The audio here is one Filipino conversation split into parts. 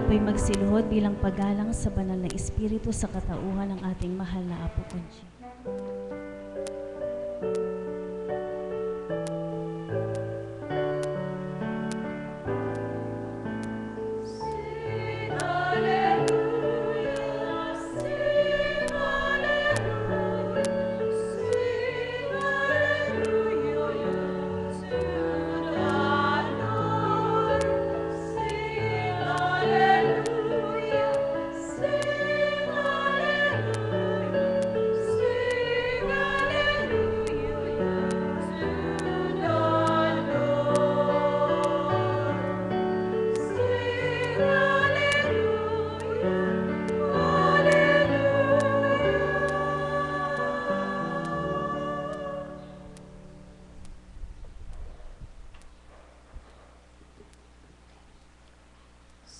po'y magsiluhod bilang paggalang sa banal na espiritu sa katauhan ng ating mahal na Apo Conchi.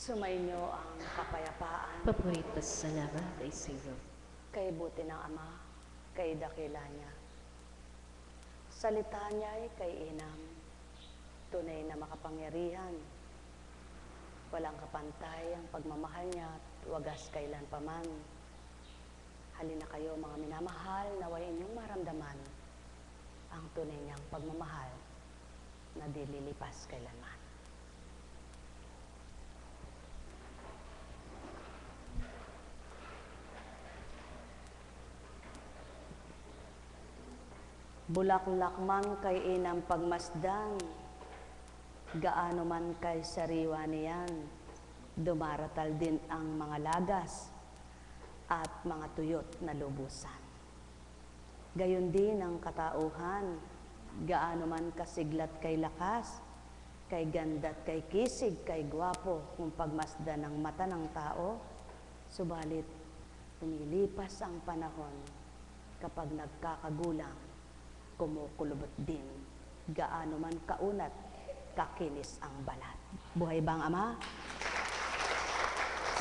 Sumainyo ang kapayapaan. Papuri't pasasalamat kay Siro. Kay buti ng Ama, kay dakila niya. Salita niya ay kay inam, tunay na makapangyarihan. Walang kapantay ang pagmamahal niya at wagas kailan paman. Halina kayo mga minamahal, naway inyong maramdaman ang tunay niyang pagmamahal na di lilipas kailanman. Bulaklak man kay inang pagmasdan, gaano man kay sariwa niyan, dumaratal din ang mga lagas at mga tuyot na lubusan. Gayon din ang katauhan, gaano man kasiglat kay lakas, kay ganda't kay kisig, kay gwapo, kung pagmasdan ng mata ng tao, subalit lumilipas ang panahon kapag nagkakagulang, kumukulubot din, gaano man kaunat, kakinis ang balat. Buhay bang Ama?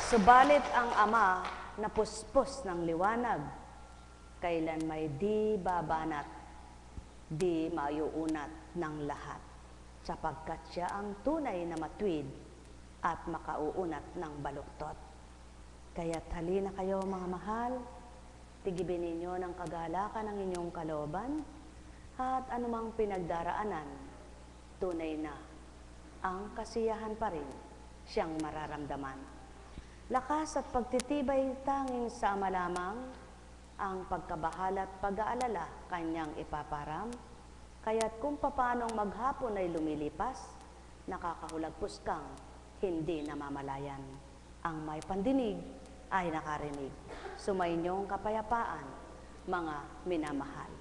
Subalit ang Ama na puspos ng liwanag, kailan may di babanat, di mayuunat ng lahat, sapagkat siya ang tunay na matwid at makauunat ng baluktot. Kaya't halina kayo mga mahal, tigibin ninyo ng kagalakan ng inyong kalooban, at anumang pinagdaraanan, tunay na ang kasiyahan pa rin siyang mararamdaman. Lakas at pagtitibay tanging sa Ama lamang, ang pagkabahala at pag-aalala kanyang ipaparam, kaya't kung papanong maghapon ay lumilipas, nakakahulagpos kang hindi namamalayan. Ang may pandinig ay nakarinig. Sumainyong kapayapaan, mga minamahal.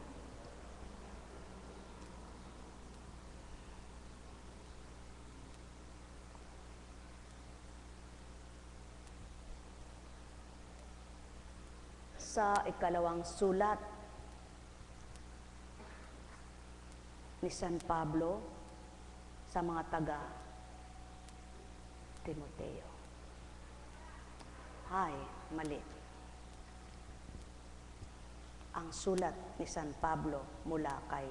Sa ikalawang sulat ni San Pablo sa mga taga Timoteo. Mali. Ang sulat ni San Pablo mula kay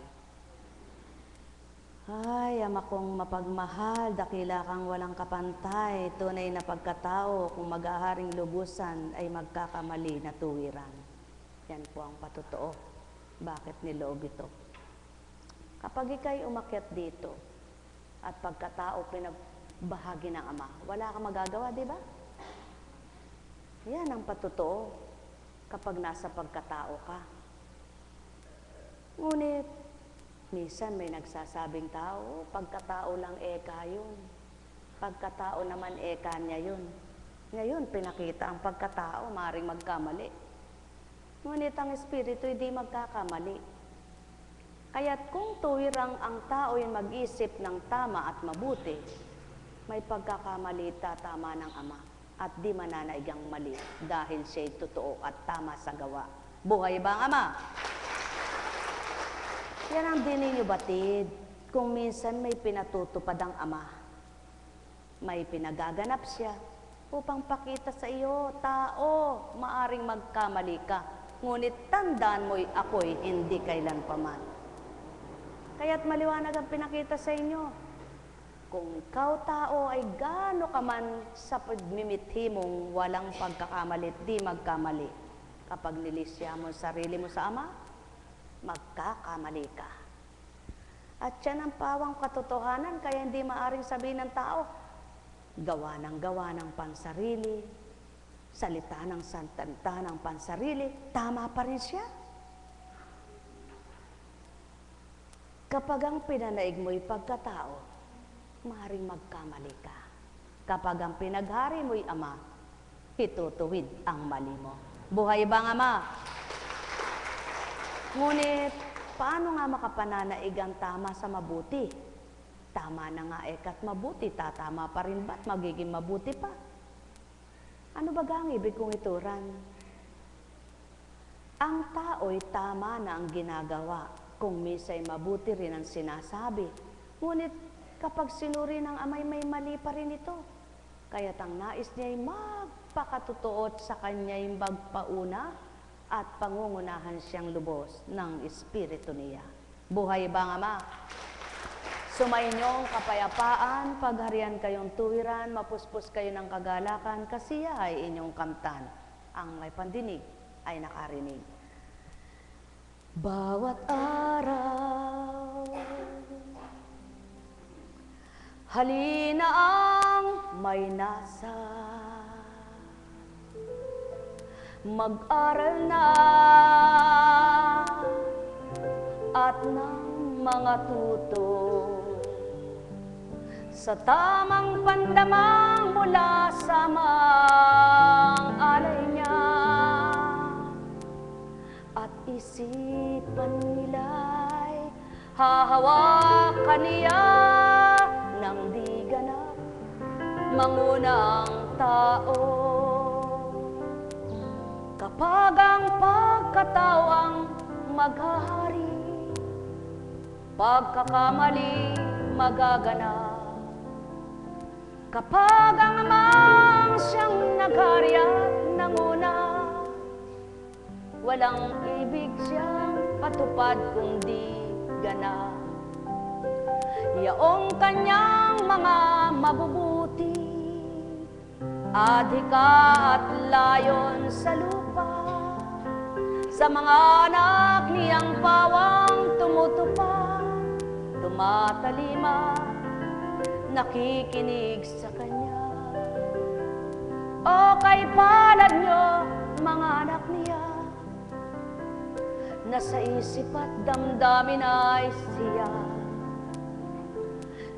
Ama kong mapagmahal, dakila kang walang kapantay, tunay na pagkatao, kung mag-aaharing lubusan ay magkakamali na tuwiran. Yan po ang patotoo. Bakit niloob ito? Kapag ikay umakyat dito at pagkatao pinagbahagi ng Ama, wala kang magagawa, di ba? Yan ang patotoo kapag nasa pagkatao ka. Ngunit, minsan may nagsasabing tao, pagkatao lang eka yun. Pagkatao naman eka niya yun. Ngayon, pinakita ang pagkatao, maaaring magkamali. Ngunit ang Espiritu hindi magkakamali. Kaya't kung tuwirang ang tao ay mag-isip ng tama at mabuti, may pagkakamali tama ng Ama at di mananaigang mali dahil siya'y totoo at tama sa gawa. Buhay ba ang Ama? Yan ang di ninyo batid. Kung minsan may pinatutupad ang Ama, may pinagaganap siya upang pakita sa iyo, tao, maaring magkamali ka. Ngunit tandaan mo'y ako'y hindi kailan paman. Kaya't maliwanag ang pinakita sa inyo. Kung ikaw tao ay gaano ka man sa pagmimithi mong walang pagkakamali, di magkamali. Kapag nilisya mo sarili mo sa Ama, magkakamali ka. At yan ang pawang katotohanan, kaya hindi maaring sabihin ng tao, gawa ng pansarili, salita ng pansarili, tama pa rin siya. Kapag ang pinanaig mo'y pagkatao, maaaring magkamali ka. Kapag ang pinaghari mo'y Ama, itutuwid ang mali mo. Buhay bang Ama? Ngunit, paano nga makapananaig ang tama sa mabuti? Tama na nga eka't mabuti, tatama pa rin ba't magiging mabuti pa? Ano ba ang ibig kong ituran? Ang tao'y tama na ang ginagawa, kung misa'y mabuti rin ang sinasabi. Ngunit kapag sinuri ng Ama'y may mali pa rin ito, kaya't ang nais niya'y magpakatutuot sa kanya'y magpauna at pangungunahan siyang lubos ng Espiritu niya. Buhay bang Ama? Sumayinyong kapayapaan, pagharian kayong tuwiran, mapuspos kayo ng kagalakan, kasiya ay inyong kamtan. Ang may pandinig ay nakarinig. Bawat araw, halina ang may nasa, mag-aral na at ng mga tuto sa tamang pandamang mula sa mang alay niya at isipan nila'y hahawakan niya ng di ganap mangunang tao. Kapag ang pagkatawang maghahari, pagkakamali magaganap. Kapag ang Amang siyang naghari at nanguna, walang ibig siyang patupad kundi ganap. Yaong kanyang mga mabubuti, adhika at layon sa lupa, sa mga anak niyang pawang tumutupad, tumatalima, nakikinig sa kanya. O kay palad niyo, mga anak niya, na sa isip at damdamin ay siya.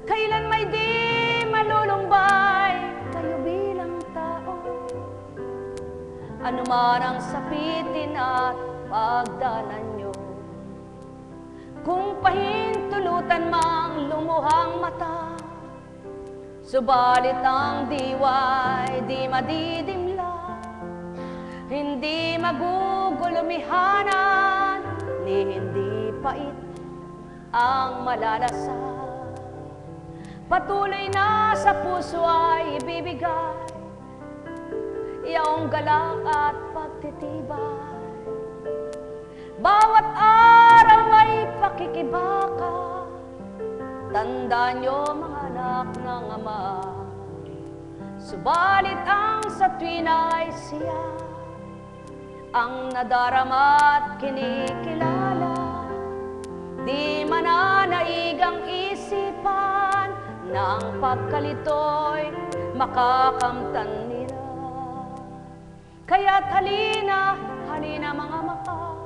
Kailan may di malulumbay kayo bilang tao, anuman ang sapitin at pagdanan nyo. Kung pahintulutan mang lumuhang mata, subalit ang diwa'y di madidimla, hindi magugulumihanan, ni hindi pait ang malalasan. Patuloy na sa puso ay ibibigay iyong galak at pagtitibay. Bawat araw ay pakikibaka, tandaan niyo mga anak ng Ama. Subalit ang sa tuwina ay siya ang nadarama at kinikilala. Di mananaig ang isipan na ang pagkalito'y makakamtan nila. Kaya't halina, halina mga mahal,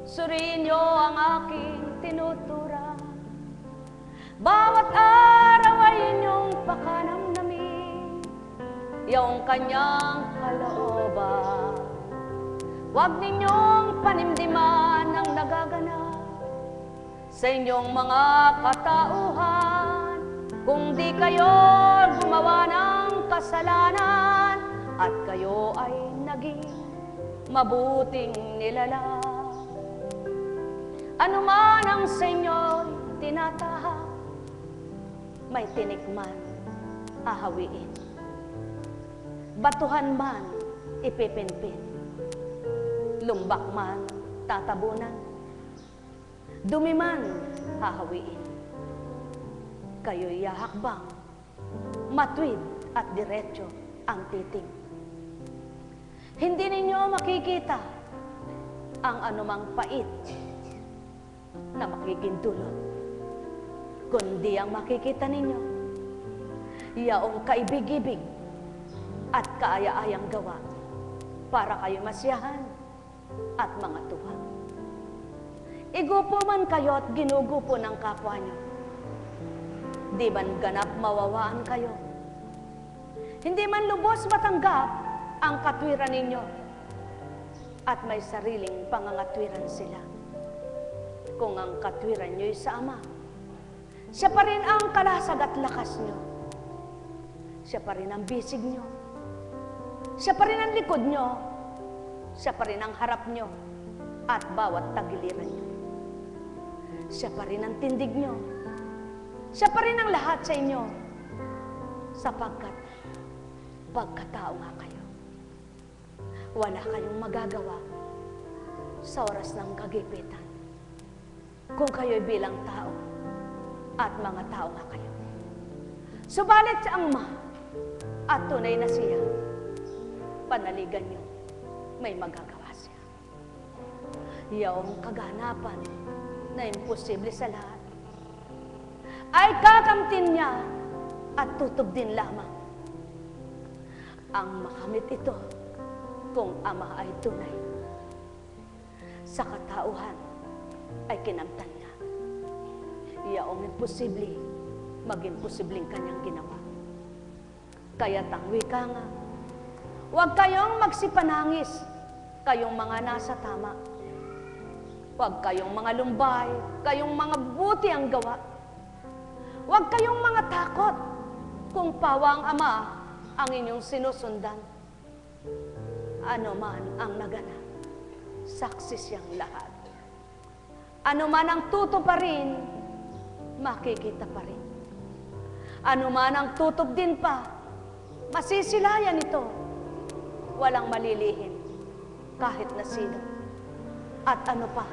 suriin niyo ang aking tinuturan. Bawat araw ay inyong pakanamnamin iyong kanyang kalooban. Huwag ninyong panimdiman ang nagaganap sa inyong mga katauhan, kung di kayo gumawa ng kasalanan at kayo ay naging mabuting nilalang. Ano man ang sa inyo'y tinatahak, may tinikman, hahawiin. Batuhan man, ipipinpin. Lumbak man, tatabunan. Dumi man, hahawiin. kayo'y yahakbang, matuwid at diretso ang titing. Hindi ninyo makikita ang anumang pait na magiging dulot, kundi ang makikita ninyo, yaong kaibig-ibig at kaaya-ayang gawa para kayo masiyahan at mga tuwa. Igupo man kayo at ginugupo ng kapwa nyo, di man ganap mawawaan kayo, hindi man lubos matanggap ang katwiran ninyo, at may sariling pangangatwiran sila. Kung ang katwiran nyo'y sa Ama, siya pa rin ang kalasag at lakas nyo. Siya pa rin ang bisig nyo. Siya pa rin ang likod nyo. Siya pa rin ang harap nyo at bawat tagiliran nyo. Siya pa rin ang tindig nyo. Siya pa rin ang lahat sa inyo, sapagkat pagkatao nga kayo. Wala kayong magagawa sa oras ng kagipitan kung kayo'y bilang tao at mga tao nga kayo. Subalit sa Ama at tunay na siya, panaligan niyo, may magagawa siya. Yaong kaganapan na imposible sa lahat ay kakamtin niya at tutob din lamang. Ang makamit ito kung Ama ay tunay. Sa katauhan ay kinamtan niya. Yaong imposible, maging posibleng kanyang ginawa. Kaya't ang wika nga, huwag kayong magsipanangis, kayong mga nasa tama. Huwag kayong mga lumbay, kayong mga buti ang gawa. Huwag kayong mga takot kung pawa ang Ama ang inyong sinusundan. Ano man ang naganap, saksi siyang lahat. Ano man ang tutuparin, makikita pa rin. Ano man ang tutup din pa, masisilayan ito. Walang malilihin, kahit na sino. At ano pa,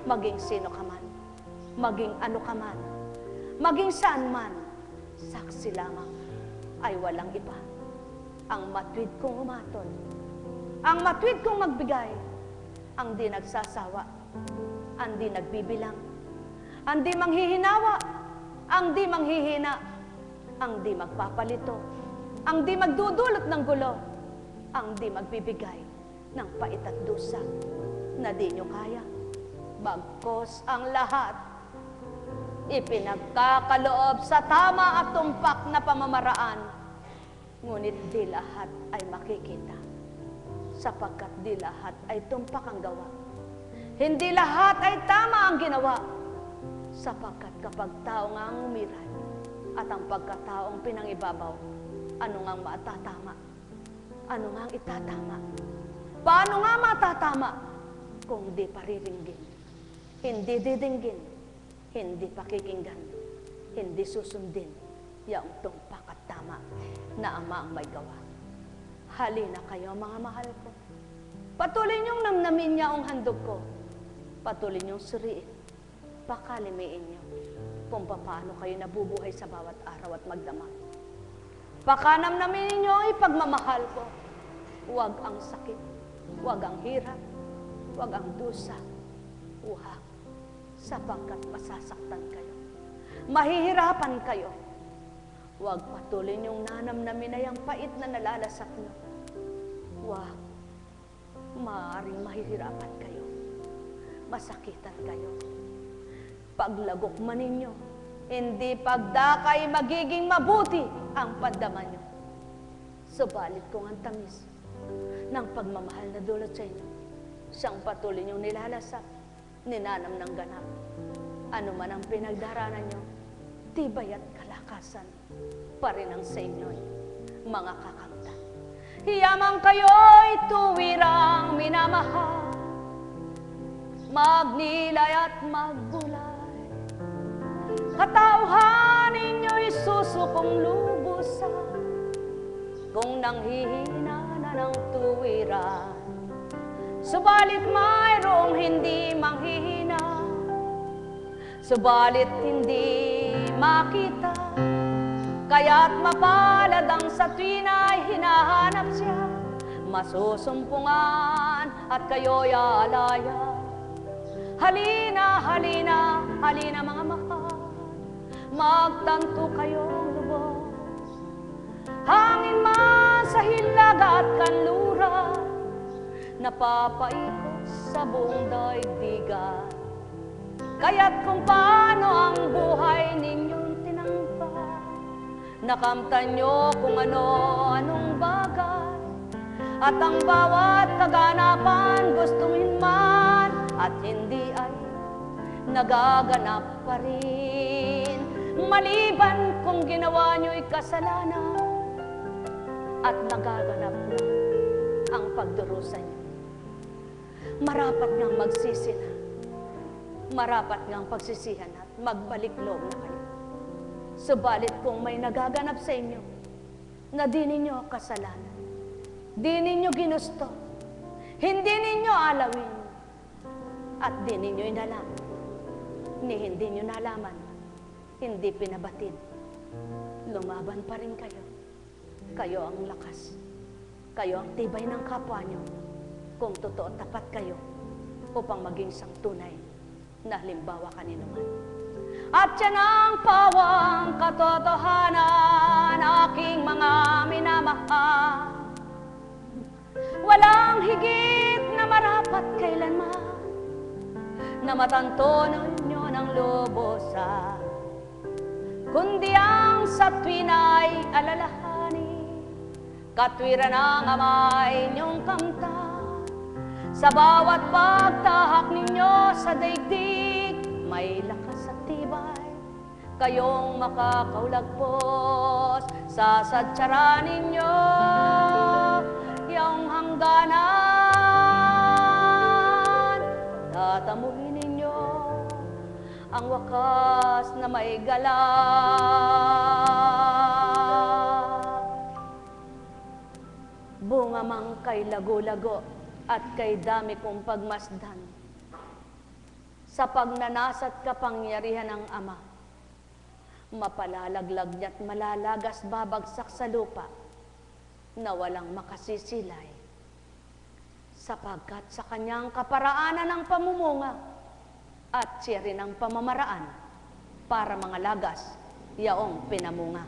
maging sino ka man, maging ano ka man, maging saan man, saksi lamang ay walang iba. Ang matwid kong umaton, ang matwid kong magbigay, ang di nagsasawa, ang di nagbibilang, ang di manghihinawa, ang di manghihina, ang di magpapalito, ang di magdudulot ng gulo, ang di magbibigay ng pait at dusa na di nyo kaya. Bagkos ang lahat, ipinagkakaloob sa tama at tumpak na pamamaraan, ngunit di lahat ay makikita, sapagkat di lahat ay tumpak ang gawa. Hindi lahat ay tama ang ginawa, sapagkat kapag tao nga ang umiral at ang pagkataong pinangibabaw, ano nga matatama? Ano nga ang itatama? Paano nga matatama kung di pariringgin, hindi didinggin, hindi pakikinggan, hindi susundin yung tumpak at tama na Ama ang may gawa? Halina kayo mga mahal ko. Patuloy niyong namnamin niya ang handog ko. Patuloy niyong suriin, pakalimiin niyo kung paano kayo nabubuhay sa bawat araw at magdamag. Pakanamnamin ninyo ang ipagmamahal ko. Huwag ang sakit, huwag ang hirap, huwag ang dusa, huwag, sapagkat masasaktan kayo. Mahihirapan kayo. Huwag patuloy niyong nanamnamin ay ang pait na nalalasap niyo. Huwag, maaaring mahihirapan kayo. Masakitan kayo. Paglagok man ninyo, hindi pagdakay magiging mabuti ang pandama nyo. Subalit kung ang tamis ng pagmamahal na dulot sa inyo, siyang patuloy niyong nilalasap, ninanam ng ganap. Ano man ang pinagdaranan nyo, tibay at kalakasan pa rin ang sa inyo'y mga kakamtan. Hiyamang kayo'y tuwirang minamahal, magnilay at magbulay. Katauhan ninyo'y susukong lubusan, kung nanghihina na ng tuwiran. Subalit mayroong hindi manghihina, subalit hindi makita. Kaya't mapalad ang sa tuwin ay hinahanap siya, masusumpungan at kayo'y alaya. Halina, halina, halina mga mahal, magtanto kayong lubos. Hangin man sa hilag at kanluran, napapaikot sa buong daigdigan. Kaya't kung paano ang buhay ninyong tinampa, nakamtan nyo kung ano-anong bagay, at ang bawat kaganapan gustuhin man at hindi ay nagaganap pa rin. Maliban kung ginawa nyo'y kasalanan at nagaganap na ang pagdurusa nyo. Marapat ngang magsisi na, marapat ngang pagsisihan at magbalik loob na kayo. Subalit kung may nagaganap sa inyo na di ninyo kasalanan, di ninyo ginusto, hindi ninyo alawin, at di ninyo inalaman, hindi nyo nalaman, hindi pinabatid, lumaban pa rin kayo. Kayo ang lakas, kayo ang tibay ng kapwa nyo, kung totoo tapat kayo upang maging isang tunay na halimbawa kanino man. At yan ang pawang katotohanan, aking mga minamahal. Walang higit na marapat kailanman na matanto ninyo ng lubusan, kundi ang sa tuwin ay alalahanin, katwiran ng amay inyong kamtan. Sa bawat pagtahak ninyo sa daigdig, may lakas at tibay, kayong makakaulagpos sa sadtsara ninyo, yung hangganan. Tatamuhin ninyo ang wakas na may galak. Bunga mang kay lago-lago at kay dami kong pagmasdan, sa pagnanasat kapangyarihan ng Ama, mapalalaglag niya't malalagas babagsak sa lupa na walang makasisilay, sapagkat sa kanyang kaparaanan ng pamumunga at siya rin ang pamamaraan para mga lagas yaong pinamunga.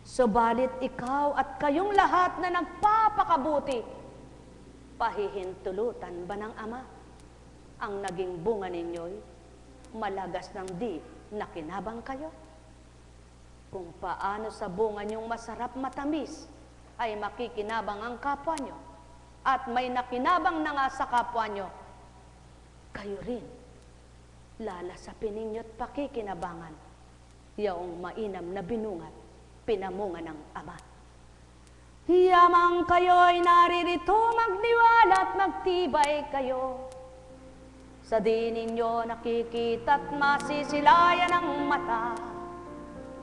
Subalit ikaw at kayong lahat na nagpapakabuti, pahihintulutan ba ng Ama ang naging bunga ninyo'y malagas ng di nakinabang kayo? Kung paano sa bunga niyong masarap matamis ay makikinabang ang kapwa nyo, at may nakinabang na nga sa kapwa nyo, kayo rin lalasapin ninyo't pakikinabangan yaong mainam na binungat pinamunga ng Ama. Yamang kayo'y naririto magniwala at magtibay kayo, sa di ninyo nakikita't masisilayan ang mata,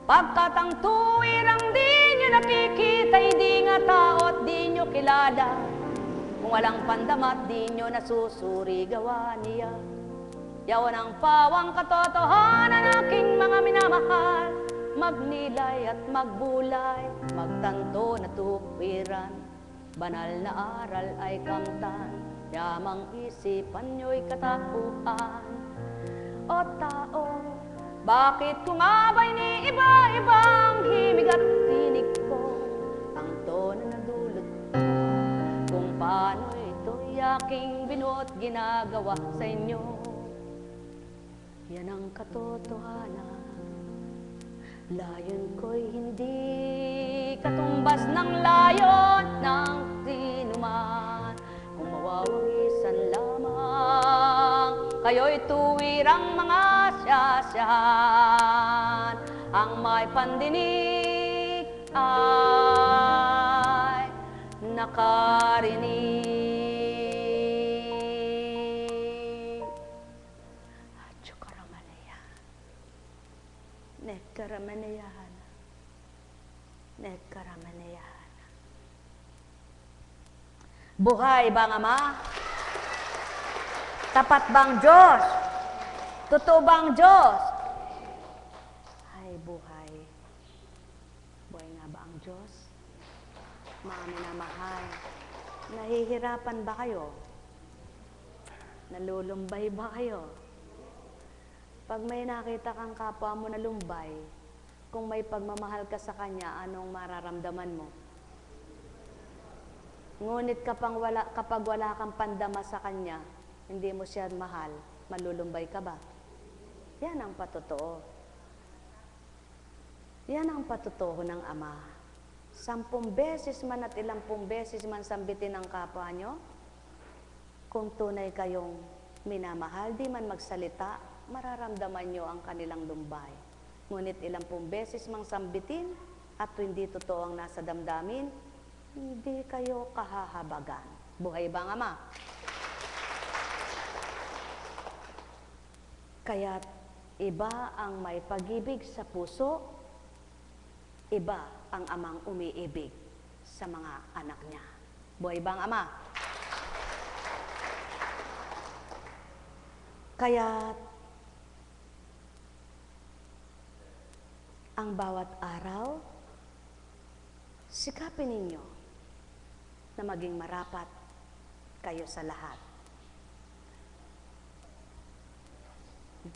pagkat ang tuwirang di nyo nakikita'y di nga tao at di nyo kilala, kung walang pandamat di nyo nasusuri gawa niya. Yawan ang pawang katotohanan, aking mga minamahal, magnilay at magbulay, magtanto na tuwiran, banal na aral ay kamtan, yamang isipan nyo'y katauhan. O tao, bakit kung abay ni iba-ibang himig at tinig ko, ang tono na dulot ko, kung paano ito'y aking binuot ginagawa sa inyo. Yan ang katotohanan, layon ko'y hindi katumbas ng layon ng sinuman. Kung mawawangisan lamang, kayo'y tuwirang mga siyasyan. Ang may pandinig ay nakarinig. Chukaramanaya, nekaramanayana, nekaramanayana. Buhay bang Ama? Tapat bang Diyos? Totoo bang Diyos? Mga minamahal, nahihirapan ba kayo? Nalulumbay ba kayo? Pag may nakita kang kapwa mo na lumbay, kung may pagmamahal ka sa kanya, anong mararamdaman mo? Ngunit kapag wala kang pandama sa kanya, hindi mo siya mahal, malulumbay ka ba? Yan ang patotoo. Yan ang patotoo ng Ama. 10 beses man at 10 beses man sambitin ang kapwa nyo, kung tunay kayong minamahal, di man magsalita, mararamdaman nyo ang kanilang lumbay. Ngunit 10 beses mang sambitin at hindi totoo ang nasa damdamin, hindi kayo kahahabagan. Buhay ba ang Ama? Kaya't iba ang may pag-ibig sa puso, iba ang Amang umiibig sa mga anak niya. Buhay ba ang Ama? Kaya't ang bawat araw, sikapin ninyo na maging marapat kayo sa lahat.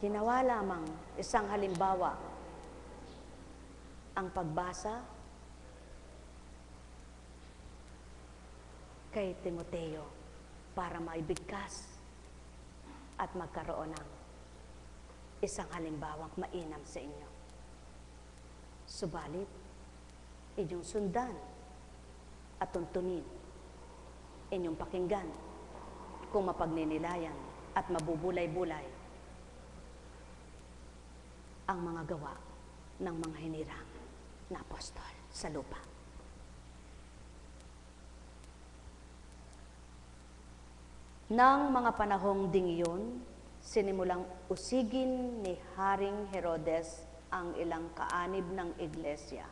Ginawa lamang isang halimbawa ang pagbasa kay Timoteo para maibigkas at magkaroon ng isang halimbawang mainam sa inyo. Subalit, inyong sundan at tuntunin, inyong pakinggan kung mapagninilayan at mabubulay-bulay ang mga gawa ng mga hinirang na apostol sa lupa. Nang mga panahong ding iyon, sinimulang usigin ni Haring Herodes ang ilang kaanib ng iglesia.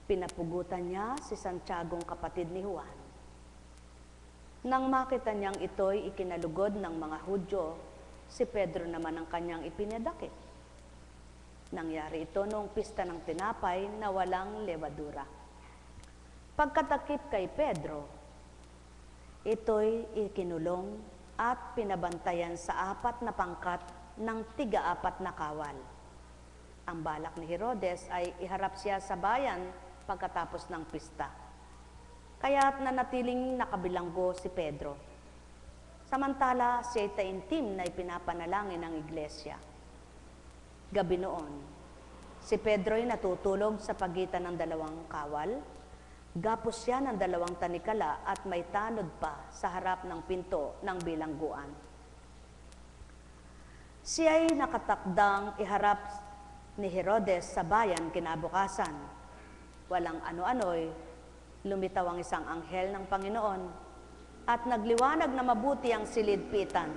Pinapugutan niya si Santiagong kapatid ni Juan. Nang makita niyang ito'y ikinalugod ng mga Hudyo, si Pedro naman ang kanyang ipinadakip. Nangyari ito noong pista ng tinapay na walang levadura. Pagkatakip kay Pedro, ito'y ikinulong at pinabantayan sa 4 na pangkat ng 4 na kawal. Ang balak ni Herodes ay iharap siya sa bayan pagkatapos ng pista. Kaya't nanatiling nakabilanggo si Pedro. Samantala, siya'y taimtim na ipinapanalangin ng iglesia. Gabi noon, si Pedro'y natutulog sa pagitan ng 2 kawal. Gapos siya ng 2 tanikala at may tanod pa sa harap ng pinto ng bilangguan. Siya'y nakatakdang iharap ni Herodes sa bayan kinabukasan. Walang ano-ano'y lumitaw ang isang anghel ng Panginoon at nagliwanag na mabuti ang silid-pitan.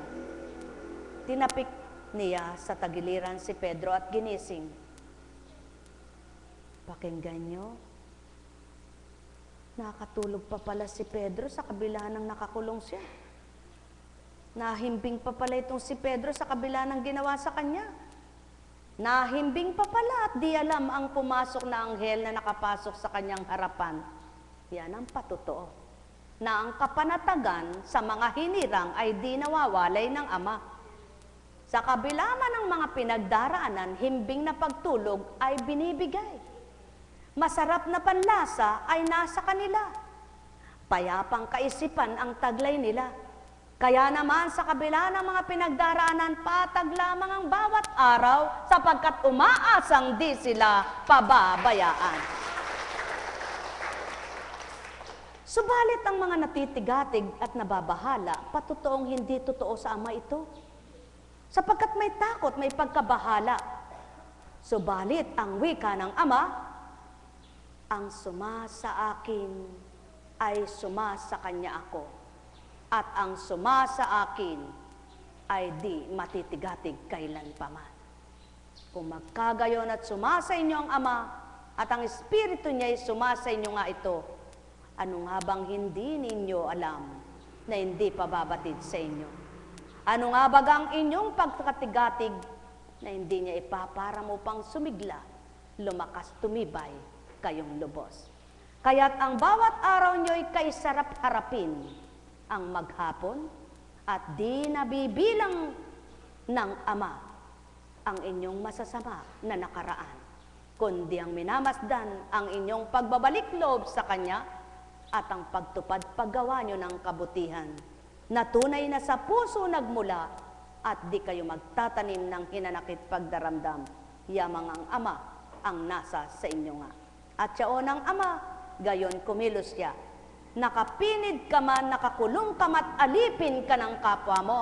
Tinapik niya sa tagiliran si Pedro at ginising. Pakinggan niyo, nakatulog pa pala si Pedro sa kabila ng nakakulong siya. Nahimbing pa pala itong si Pedro sa kabila ng ginawa sa kanya. Nahimbing pa pala at di alam ang pumasok na anghel na nakapasok sa kanyang harapan. Yan ang patotoo, na ang kapanatagan sa mga hinirang ay di nawawalay ng Ama. Sa kabila man ng mga pinagdaraanan, himbing na pagtulog ay binibigay. Masarap na panlasa ay nasa kanila. Payapang kaisipan ang taglay nila. Kaya naman sa kabila ng mga pinagdaraanan, patag lamang ang bawat araw sapagkat umaasang di sila pababayaan. Subalit ang mga natitigatig at nababahala, patutoong hindi totoo sa Ama ito. Sapagkat may takot, may pagkabahala. Subalit ang wika ng Ama, ang suma sa akin ay suma sa kanya ako. At ang suma sa akin ay di matitigatig kailanpaman. Kung magkagayon at suma sa inyo ang Ama, at ang Espiritu niya ay suma sa inyo nga ito, ano nga bang hindi ninyo alam na hindi pababatid sa inyo? Ano nga bagang inyong pagkatigatig na hindi niya ipapara mo pang sumigla, lumakas tumibay kayong lubos? Kaya't ang bawat araw nyo'y kaisarap harapin ang maghapon at di nabibilang ng Ama ang inyong masasama na nakaraan, kundi ang minamasdan ang inyong pagbabalik loob sa Kanya at ang pagtupad paggawa nyo ng kabutihan, na tunay na sa puso nagmula at di kayo magtatanim ng hinanakit pagdaramdam, yamang ang Ama ang nasa sa inyo nga. At siyaon ang Ama, gayon kumilos siya. Nakapinid ka man, nakakulong ka mat alipin ka ng kapwa mo,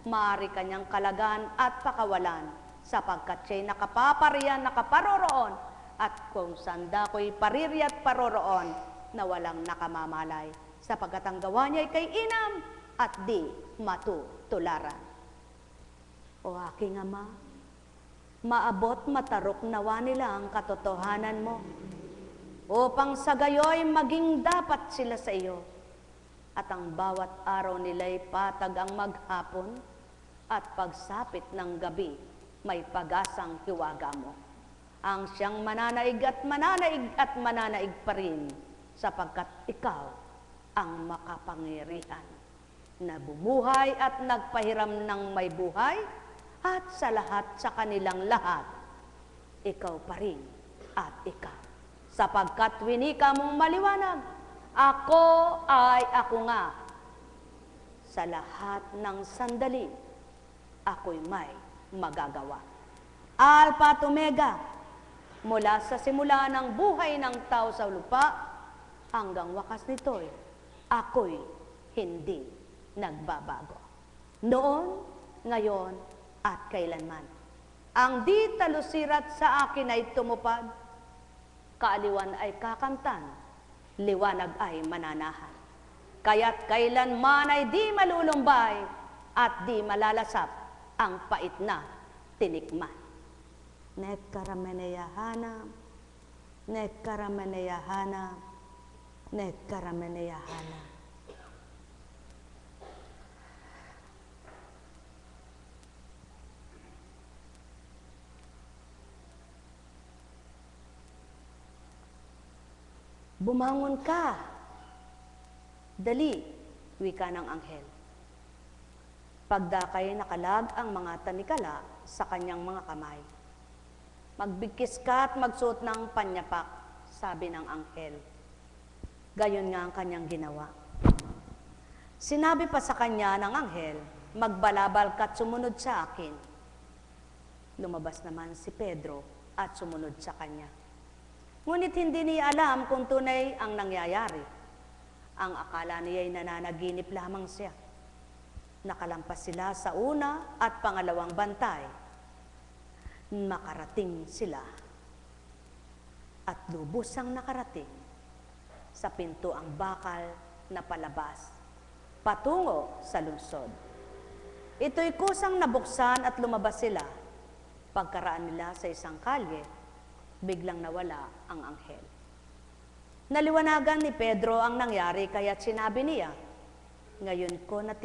maaari kanyang kalagan at pakawalan, sapagkat siya'y nakapapariyan, nakaparoroon, at kung sanda ko'y pariri at paroroon, na walang nakamamalay, sapagkat ang gawa niya'y kay inam at di matutularan. O aking Ama, maabot matarok nawa nila ang katotohanan mo, upang sa gayo'y maging dapat sila sa iyo, at ang bawat araw nila'y patag ang maghapon, at pagsapit ng gabi, may pag-asang hiwaga mo. Ang siyang mananaig at mananaig pa rin, sapagkat ikaw ang makapangyarihan, na bumuhay at nagpahiram ng may buhay, at sa lahat sa kanilang lahat, ikaw pa rin at ikaw. Sapagkat winika mong maliwanag, ako ay ako nga. Sa lahat ng sandali, ako'y may magagawa. Alpha at Omega, mula sa simula ng buhay ng tao sa lupa, hanggang wakas nito'y ako'y hindi nagbabago. Noon, ngayon, at kailanman. Ang di talusirat sa akin ay tumupad, kaaliwan ay kakamtan, liwanag ay mananahan. Kaya't kailanman ay di malulumbay at di malalasap ang pait na tinikman. Nekkarameneyahana, nekkarameneyahana, nekkarameneyahana. Bumangon ka. Dali, wika ng anghel. Pagdakay nakalag ang mga tanikala sa kanyang mga kamay. Magbigkis ka at magsuot ng panyapak, sabi ng anghel. Gayon nga ang kanyang ginawa. Sinabi pa sa kanya ng anghel, magbalabal ka't sumunod sa akin. Lumabas naman si Pedro at sumunod sa kanya. Ngunit hindi niya alam kung tunay ang nangyayari. Ang akala niya ay nananaginip lamang siya. Nakalampas sila sa una at pangalawang bantay. Makarating sila. At lubos ang nakarating sa pinto ang bakal na palabas, patungo sa lungsod. Ito'y kusang nabuksan at lumabas sila. Pagkaraan nila sa isang kalye, biglang nawala ang anghel. Naliwanagan ni Pedro ang nangyari, kaya't sinabi niya, ngayon ko natiyak